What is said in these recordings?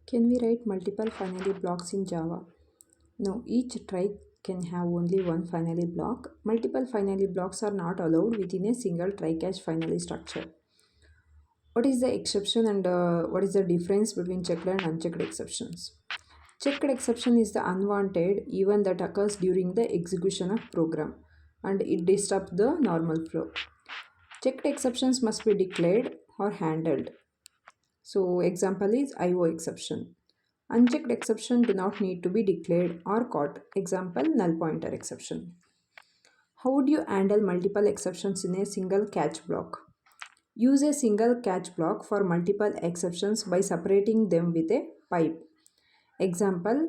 Can we write multiple finally blocks in Java? No, each try can have only one finally block. Multiple finally blocks are not allowed within a single try catch finally structure. What is the exception and what is the difference between checked and unchecked exceptions? Checked exception is the unwanted event that occurs during the execution of program and it disrupts the normal flow. Checked exceptions must be declared or handled. So example is IO exception. Unchecked exception do not need to be declared or caught. Example, null pointer exception. How would you handle multiple exceptions in a single catch block? Use a single catch block for multiple exceptions by separating them with a pipe. Example,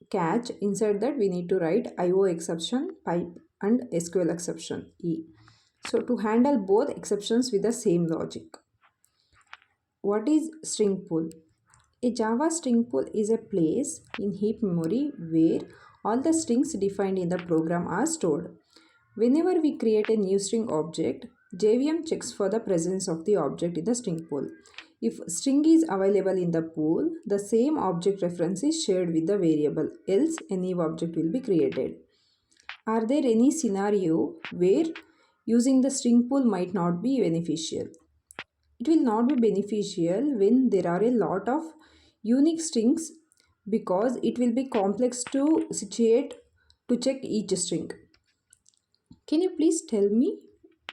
catch, inside that we need to write IO exception, pipe and SQL exception, E. So to handle both exceptions with the same logic. What is string pool? A Java string pool is a place in heap memory where all the strings defined in the program are stored. Whenever we create a new string object, JVM checks for the presence of the object in the string pool. If string is available in the pool, the same object reference is shared with the variable, else a new object will be created. Are there any scenario where using the string pool might not be beneficial? It will not be beneficial when there are a lot of unique strings because it will be complex to situate to check each string. Can you please tell me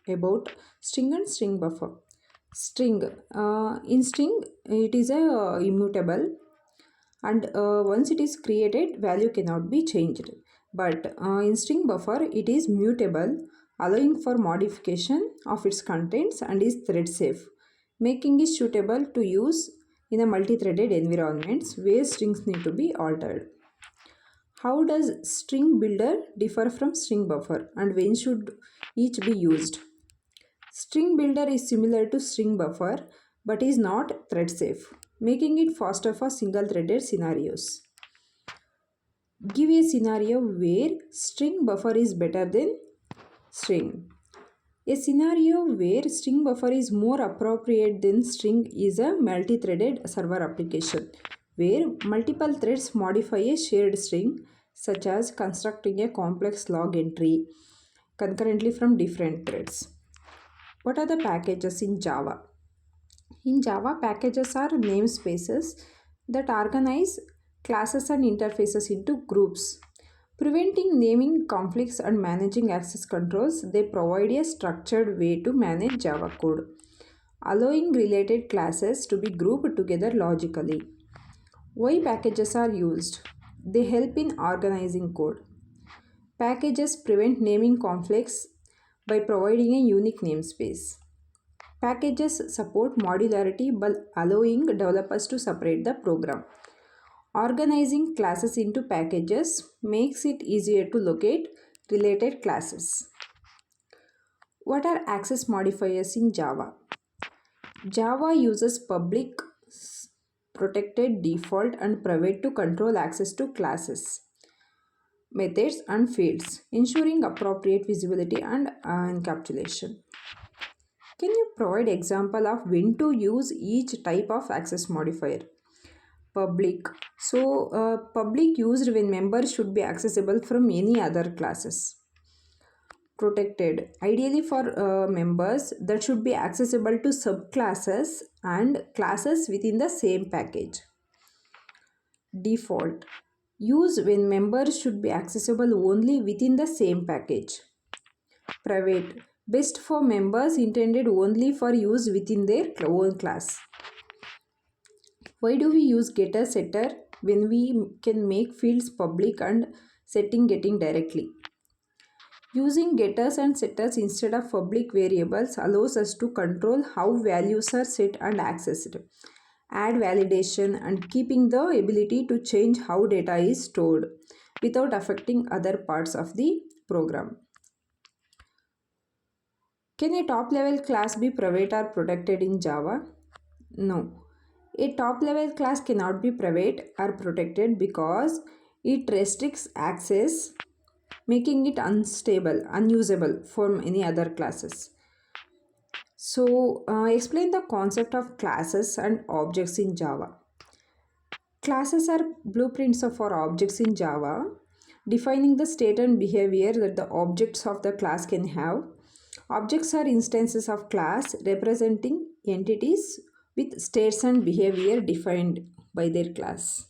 about string and string buffer? String. In string, it is a immutable and once it is created, value cannot be changed. But in string buffer, it is mutable, allowing for modification of its contents and is thread safe, making it suitable to use in a multi-threaded environments where strings need to be altered. How does string builder differ from string buffer and when should each be used? String builder is similar to string buffer but is not thread safe, making it faster for single threaded scenarios. Give a scenario where string buffer is better than string. A scenario where string buffer is more appropriate than string is a multi-threaded server application where multiple threads modify a shared string such as constructing a complex log entry concurrently from different threads. What are the packages in Java? In Java, packages are namespaces that organize classes and interfaces into groups. Preventing naming conflicts and managing access controls, they provide a structured way to manage Java code, allowing related classes to be grouped together logically. Why packages are used? They help in organizing code. Packages prevent naming conflicts by providing a unique namespace. Packages support modularity by allowing developers to separate the program. Organizing classes into packages makes it easier to locate related classes. What are access modifiers in Java? Java uses public, protected, default, and private to control access to classes, methods, and fields, ensuring appropriate visibility and encapsulation. Can you provide example of when to use each type of access modifier? Public. So, public used when members should be accessible from any other classes. Protected. Ideally for members that should be accessible to subclasses and classes within the same package. Default. Use when members should be accessible only within the same package. Private. Best for members intended only for use within their own class. Why do we use getter setter when we can make fields public and setting getting directly? Using getters and setters instead of public variables allows us to control how values are set and accessed, add validation and keeping the ability to change how data is stored without affecting other parts of the program. Can a top level class be private or protected in Java? No. A top level class cannot be private or protected because it restricts access, making it unstable, unusable for any other classes. So, explain the concept of classes and objects in Java. Classes are blueprints of our objects in Java, defining the state and behavior that the objects of the class can have. Objects are instances of class representing entities with states and behavior defined by their class.